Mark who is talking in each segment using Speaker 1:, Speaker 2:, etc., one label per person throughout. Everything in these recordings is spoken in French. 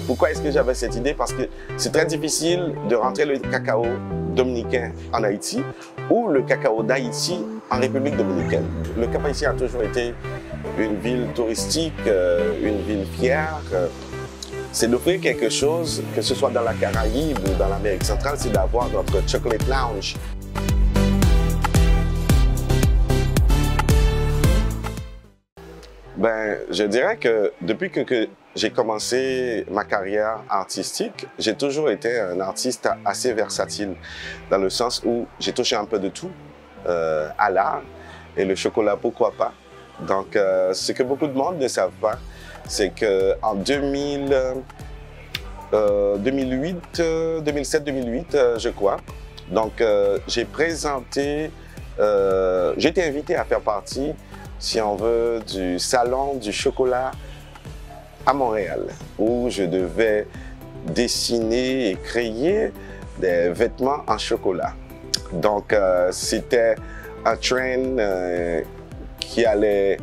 Speaker 1: Pourquoi est-ce que j'avais cette idée? Parce que c'est très difficile de rentrer le cacao dominicain en Haïti ou le cacao d'Haïti en République dominicaine. Le Cap-Haïtien a toujours été une ville touristique, une ville fière. C'est d'offrir quelque chose, que ce soit dans la Caraïbe ou dans l'Amérique centrale, c'est d'avoir notre Chocolate Lounge. Je dirais que depuis que j'ai commencé ma carrière artistique, j'ai toujours été un artiste assez versatile, dans le sens où j'ai touché un peu de tout à l'art, et le chocolat, pourquoi pas. Donc, ce que beaucoup de monde ne savent pas, c'est qu'en 2007-2008, je crois, donc j'ai été invité à faire partie, si on veut, du salon du chocolat à Montréal, où je devais dessiner et créer des vêtements en chocolat. Donc, c'était un trend qui allait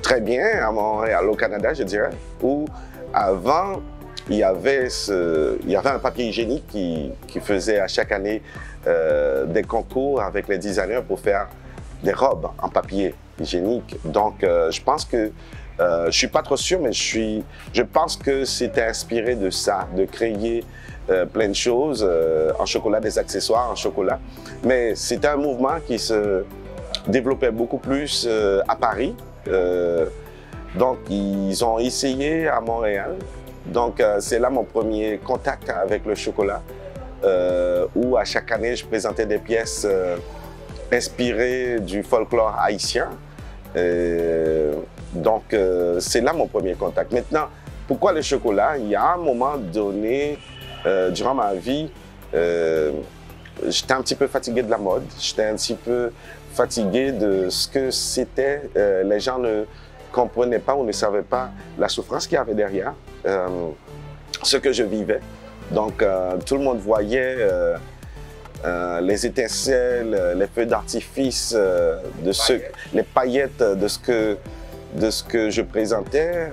Speaker 1: très bien à Montréal, au Canada, je dirais, où avant, il y avait un papier hygiénique qui faisait à chaque année des concours avec les designers pour faire des robes en papier hygiénique. Donc, je pense que, je ne suis pas trop sûr, mais je pense que c'était inspiré de ça, de créer plein de choses en chocolat, des accessoires en chocolat. Mais c'était un mouvement qui se développait beaucoup plus à Paris. Donc, ils ont essayé à Montréal. Donc, c'est là mon premier contact avec le chocolat, où à chaque année, je présentais des pièces inspirées du folklore haïtien. Donc, c'est là mon premier contact. Maintenant, pourquoi le chocolat? Il y a un moment donné, durant ma vie, j'étais un petit peu fatigué de la mode. J'étais un petit peu fatigué de ce que c'était. Les gens ne comprenaient pas ou ne savaient pas la souffrance qu'il y avait derrière ce que je vivais. Donc, tout le monde voyait les étincelles, les feux d'artifice, les paillettes de ce que je présentais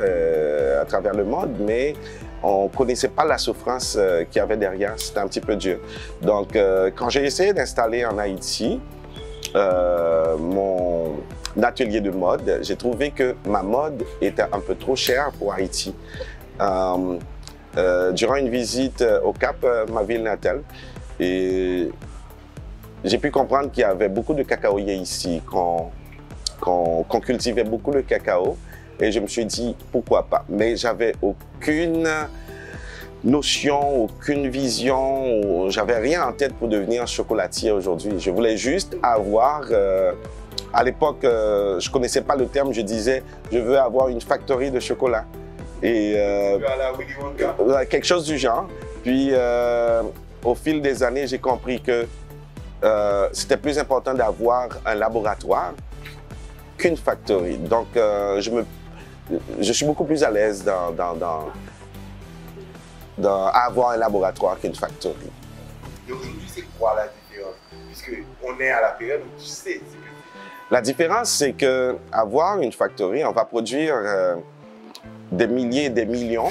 Speaker 1: à travers le monde, mais on ne connaissait pas la souffrance qu'il y avait derrière. C'était un petit peu dur. Donc, quand j'ai essayé d'installer en Haïti mon atelier de mode, j'ai trouvé que ma mode était un peu trop chère pour Haïti. Durant une visite au Cap, ma ville natale, et j'ai pu comprendre qu'il y avait beaucoup de cacaoyers ici, qu'on cultivait beaucoup le cacao, et je me suis dit pourquoi pas. Mais j'avais aucune notion, aucune vision, j'avais rien en tête pour devenir chocolatier aujourd'hui. Je voulais juste avoir, à l'époque, je connaissais pas le terme, je disais je veux avoir une factory de chocolat. Et quelque chose du genre. Puis au fil des années, j'ai compris que c'était plus important d'avoir un laboratoire qu'une factory. Donc je suis beaucoup plus à l'aise dans avoir un laboratoire qu'une factory.
Speaker 2: Et aujourd'hui, c'est quoi la différence? Puisqu'on est à la période où tu sais.
Speaker 1: La différence, c'est qu'avoir une factory, on va produire des milliers et des millions.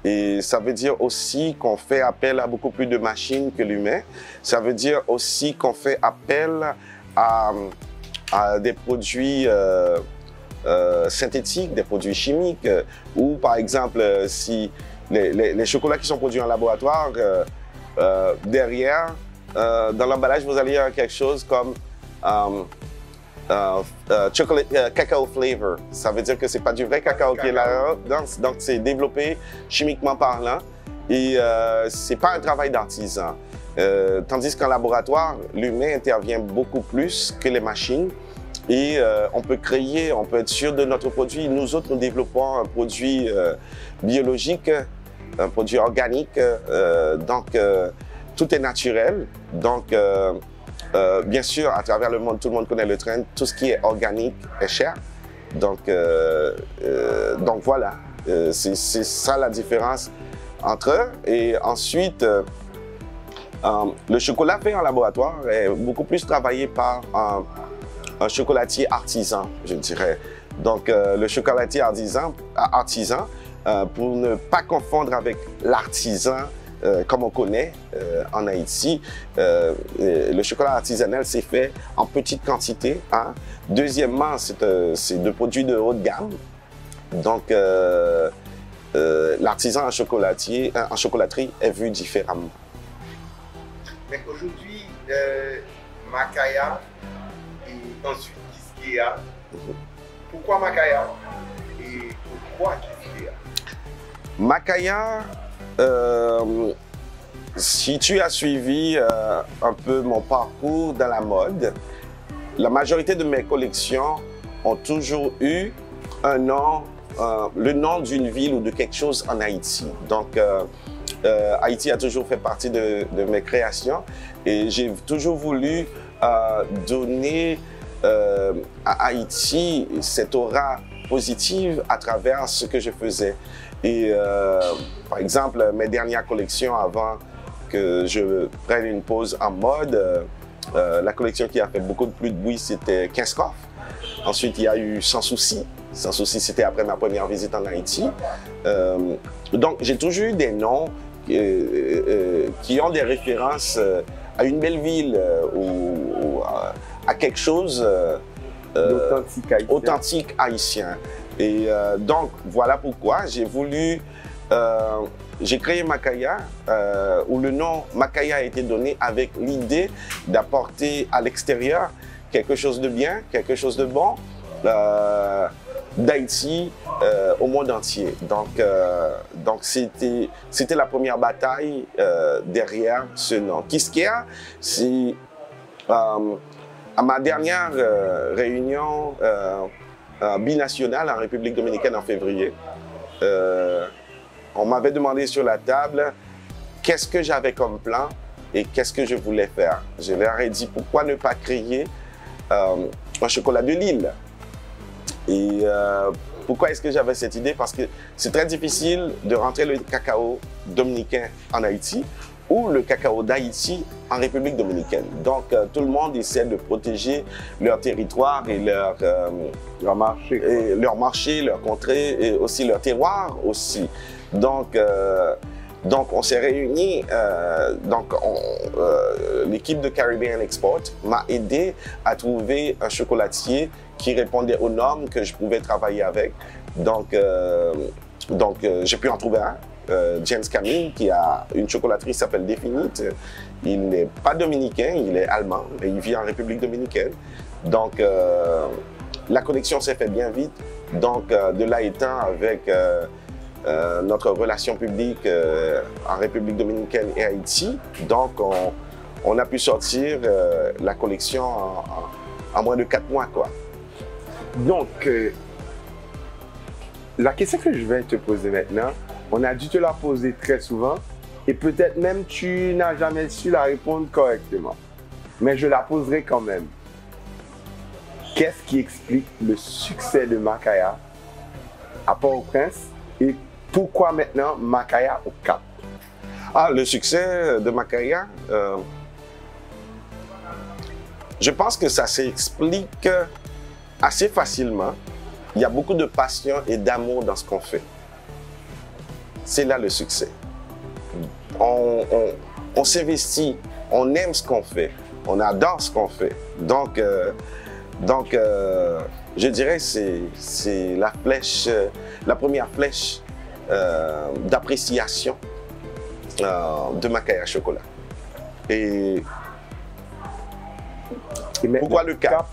Speaker 1: Et ça veut dire aussi qu'on fait appel à beaucoup plus de machines que l'humain. Ça veut dire aussi qu'on fait appel à des produits synthétiques, des produits chimiques. Ou par exemple, si les chocolats qui sont produits en laboratoire, derrière, dans l'emballage, vous allez avoir quelque chose comme chocolate cacao flavor. Ça veut dire que c'est pas du vrai cacao qui est là, donc c'est développé chimiquement parlant, et c'est pas un travail d'artisan. Tandis qu'en laboratoire, l'humain intervient beaucoup plus que les machines, et on peut créer, on peut être sûr de notre produit. Nous autres, nous développons un produit biologique, un produit organique, donc tout est naturel. Donc bien sûr, à travers le monde, tout le monde connaît le trend. Tout ce qui est organique est cher. Donc voilà, c'est ça la différence entre eux. Et ensuite, le chocolat fait en laboratoire est beaucoup plus travaillé par un chocolatier artisan, je dirais. Donc le chocolatier artisan pour ne pas confondre avec l'artisan comme on connaît en Haïti. Le chocolat artisanal, c'est fait en petite quantité. Hein. Deuxièmement, c'est de produits de haute gamme. Donc, l'artisan en chocolaterie est vu différemment.
Speaker 2: Mais aujourd'hui, Makaya et ensuite Quisqueya. Pourquoi Makaya et pourquoi Quisqueya?
Speaker 1: Makaya, si tu as suivi un peu mon parcours dans la mode, la majorité de mes collections ont toujours eu un nom, le nom d'une ville ou de quelque chose en Haïti. Donc, Haïti a toujours fait partie de mes créations et j'ai toujours voulu donner à Haïti cette aura positive à travers ce que je faisais. Et par exemple, mes dernières collections avant que je prenne une pause en mode, la collection qui a fait beaucoup plus de bruit, c'était 15 coffres. Ensuite, il y a eu Sans Souci. Sans Souci, c'était après ma première visite en Haïti. Donc, j'ai toujours eu des noms qui ont des références à une belle ville ou à quelque chose d'authentique haïtien. Et donc, voilà pourquoi j'ai voulu, j'ai créé Makaya, où le nom Makaya a été donné avec l'idée d'apporter à l'extérieur quelque chose de bien, quelque chose de bon, d'Haïti au monde entier. Donc c'était la première bataille derrière ce nom. Quisqueya, c'est à ma dernière réunion binationale en République dominicaine en février, on m'avait demandé sur la table qu'est-ce que j'avais comme plan et qu'est-ce que je voulais faire. Je leur ai dit pourquoi ne pas créer un chocolat de l'île. Et pourquoi est-ce que j'avais cette idée? Parce que c'est très difficile de rentrer le cacao dominicain en Haïti ou le cacao d'Haïti en République dominicaine. Donc, tout le monde essaie de protéger leur territoire et leur marché, leur contrée et aussi leur terroir aussi. Donc on s'est réunis, l'équipe de Caribbean Export m'a aidé à trouver un chocolatier qui répondait aux normes que je pouvais travailler avec. Donc j'ai pu en trouver un. James Camille, qui a une chocolaterie qui s'appelle Definite. Il n'est pas dominicain, il est allemand, mais il vit en République dominicaine. Donc, la connexion s'est faite bien vite. Donc, de là étant, avec notre relation publique en République dominicaine et Haïti, donc on a pu sortir la collection en moins de 4 mois, quoi.
Speaker 3: Donc, la question que je vais te poser maintenant, on a dû te la poser très souvent et peut-être même tu n'as jamais su la répondre correctement. Mais je la poserai quand même. Qu'est-ce qui explique le succès de Makaya à Port-au-Prince et pourquoi maintenant Makaya au Cap?
Speaker 1: Ah, le succès de Makaya, je pense que ça s'explique assez facilement. Il y a beaucoup de passion et d'amour dans ce qu'on fait. C'est là le succès. On s'investit, on aime ce qu'on fait, on adore ce qu'on fait. Donc je dirais que c'est la flèche, la première flèche d'appréciation de Makaya Chocolat. Et pourquoi le Cap?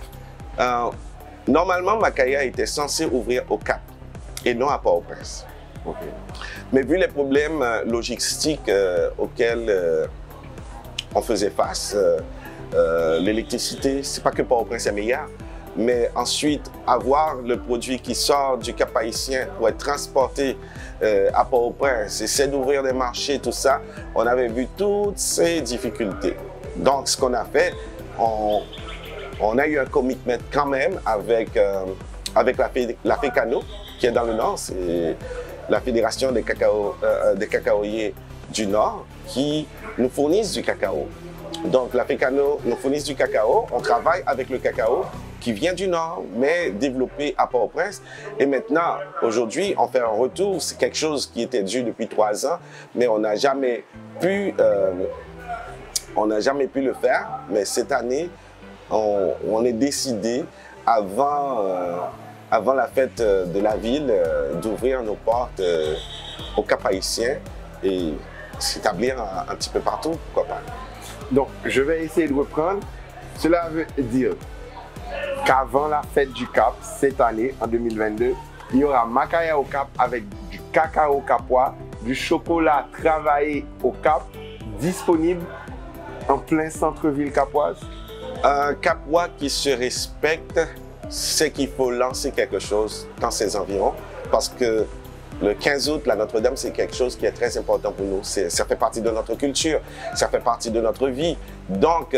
Speaker 1: Normalement, Makaya était censé ouvrir au Cap et non à Port-au-Prince.
Speaker 3: Okay.
Speaker 1: Mais vu les problèmes logistiques auxquels on faisait face, l'électricité, c'est pas que Port-au-Prince est meilleur, mais ensuite avoir le produit qui sort du Cap haïtien pour être transporté à Port-au-Prince, essayer d'ouvrir des marchés, tout ça, on avait vu toutes ces difficultés. Donc ce qu'on a fait, on a eu un commitment quand même avec la FECANO, qui est dans le Nord, c'est la Fédération des cacaoyers du Nord, qui nous fournissent du cacao. Donc la FECANO nous fournit du cacao, on travaille avec le cacao qui vient du Nord, mais développé à Port-au-Prince. Et maintenant, aujourd'hui, on fait un retour. C'est quelque chose qui était dû depuis 3 ans, mais on n'a jamais pu le faire. Mais cette année, on est décidé, avant la fête de la ville, d'ouvrir nos portes au Cap-Haïtien et s'établir un petit peu partout, pourquoi pas.
Speaker 3: Donc, je vais essayer de reprendre. Cela veut dire qu'avant la fête du Cap, cette année, en 2022, il y aura Makaya au Cap avec du cacao capois, du chocolat travaillé au Cap, disponible en plein centre-ville capoise.
Speaker 1: Un Capois qui se respecte, c'est qu'il faut lancer quelque chose dans ses environs, parce que le 15 août, la Notre-Dame, c'est quelque chose qui est très important pour nous. Ça fait partie de notre culture, ça fait partie de notre vie. Donc,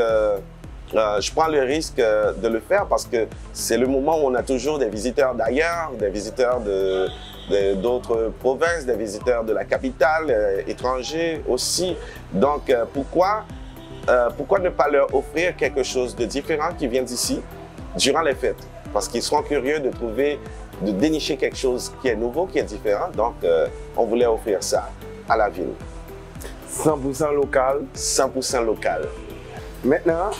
Speaker 1: je prends le risque de le faire parce que c'est le moment où on a toujours des visiteurs d'ailleurs, des visiteurs d'autres provinces, des visiteurs de la capitale, étrangers aussi. Donc, pourquoi ne pas leur offrir quelque chose de différent qui vient d'ici durant les fêtes? Parce qu'ils seront curieux de dénicher quelque chose qui est nouveau, qui est différent. Donc, on voulait offrir ça à la ville.
Speaker 3: 100% local.
Speaker 1: 100% local.
Speaker 3: Maintenant,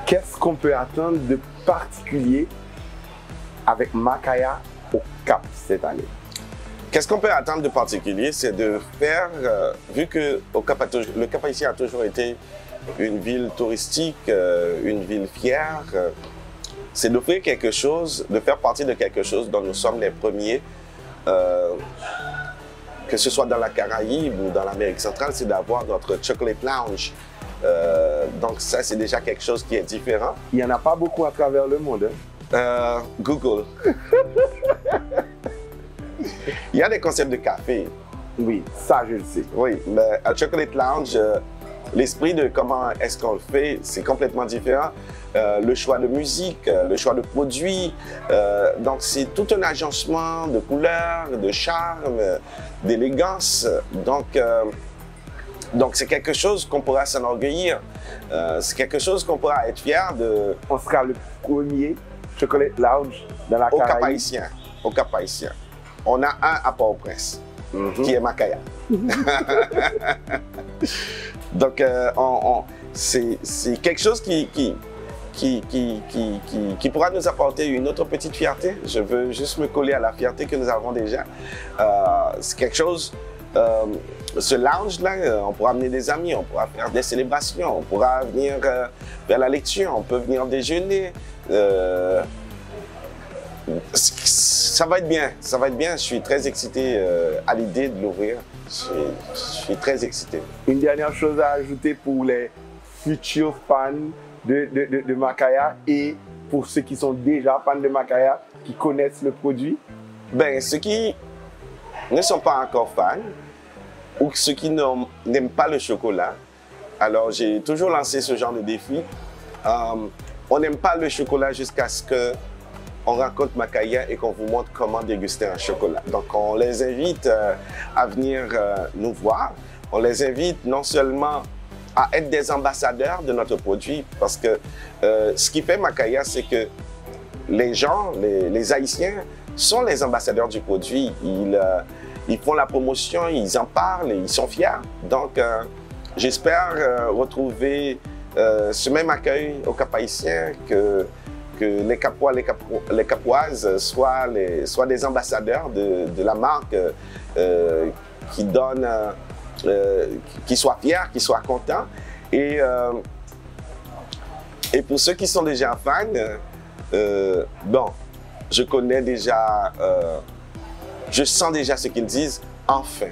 Speaker 3: qu'est-ce qu'on peut attendre de particulier avec Makaya au Cap cette année?
Speaker 1: Qu'est-ce qu'on peut attendre de particulier? C'est de faire, vu que le Cap-Haïtien a toujours été une ville touristique, une ville fière, c'est d'offrir quelque chose, de faire partie de quelque chose dont nous sommes les premiers, que ce soit dans la Caraïbe ou dans l'Amérique centrale, c'est d'avoir notre Chocolate Lounge. Donc ça, c'est déjà quelque chose qui est différent.
Speaker 3: Il n'y en a pas beaucoup à travers le monde.
Speaker 1: Google. Il y a des concepts de café.
Speaker 3: Oui, ça je le sais.
Speaker 1: Oui, mais à Chocolate Lounge, l'esprit de comment est-ce qu'on le fait, c'est complètement différent. Le choix de musique, le choix de produits. Donc, c'est tout un agencement de couleurs, de charme, d'élégance. Donc, c'est quelque chose qu'on pourra s'enorgueillir. C'est quelque chose qu'on pourra être fier de.
Speaker 3: On sera le premier Chocolate Lounge dans la Caraïbe.
Speaker 1: Au Cap-Haïtien. On a un à Port-au-Prince, qui est Makaya. Donc, c'est quelque chose qui pourra nous apporter une autre petite fierté. Je veux juste me coller à la fierté que nous avons déjà. C'est quelque chose, ce lounge-là, on pourra amener des amis, on pourra faire des célébrations, on pourra venir faire la lecture, on peut venir déjeuner. Ça va être bien, ça va être bien. Je suis très excité à l'idée de l'ouvrir. Je suis très excité.
Speaker 3: Une dernière chose à ajouter pour les futurs fans de Makaya et pour ceux qui sont déjà fans de Makaya, qui connaissent le produit?
Speaker 1: Ben, ceux qui ne sont pas encore fans ou ceux qui n'aiment pas le chocolat, alors j'ai toujours lancé ce genre de défi. On n'aime pas le chocolat jusqu'à ce qu'on rencontre Makaya et qu'on vous montre comment déguster un chocolat. Donc, on les invite à venir nous voir. On les invite non seulement à être des ambassadeurs de notre produit, parce que ce qui fait Makaya, c'est que les gens, les Haïtiens, sont les ambassadeurs du produit. Ils font la promotion, ils en parlent et ils sont fiers. Donc, j'espère retrouver ce même accueil au Cap-Haïtien, que les Capois, les Capoises soient des ambassadeurs de la marque, qui donnent, qui soient fiers, qui soient contents. Et pour ceux qui sont déjà fans, bon, je connais déjà, je sens déjà ce qu'ils disent, enfin.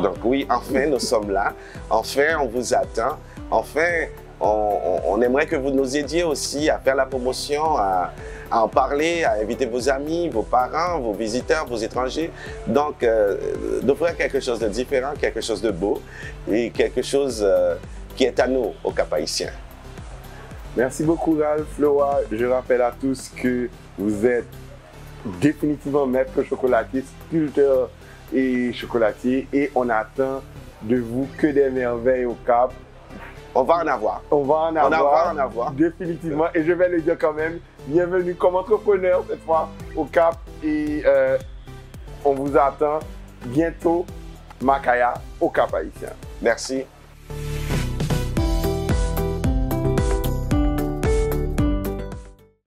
Speaker 1: Donc oui, enfin, nous sommes là. Enfin, on vous attend. Enfin, on aimerait que vous nous aidiez aussi à faire la promotion, à en parler, à inviter vos amis, vos parents, vos visiteurs, vos étrangers. Donc, d'offrir quelque chose de différent, quelque chose de beau et quelque chose qui est à nous, au Cap-Haïtien.
Speaker 3: Merci beaucoup, Ralph Leroy. Je rappelle à tous que vous êtes définitivement maître chocolatier, sculpteur et chocolatier, et on attend de vous que des merveilles au Cap.
Speaker 1: On va en avoir.
Speaker 3: On va en avoir.
Speaker 1: On va en avoir.
Speaker 3: Définitivement. Et je vais le dire quand même, Bienvenue comme entrepreneur cette fois au Cap et on vous attend bientôt, Makaya, au Cap Haïtien.
Speaker 1: Merci.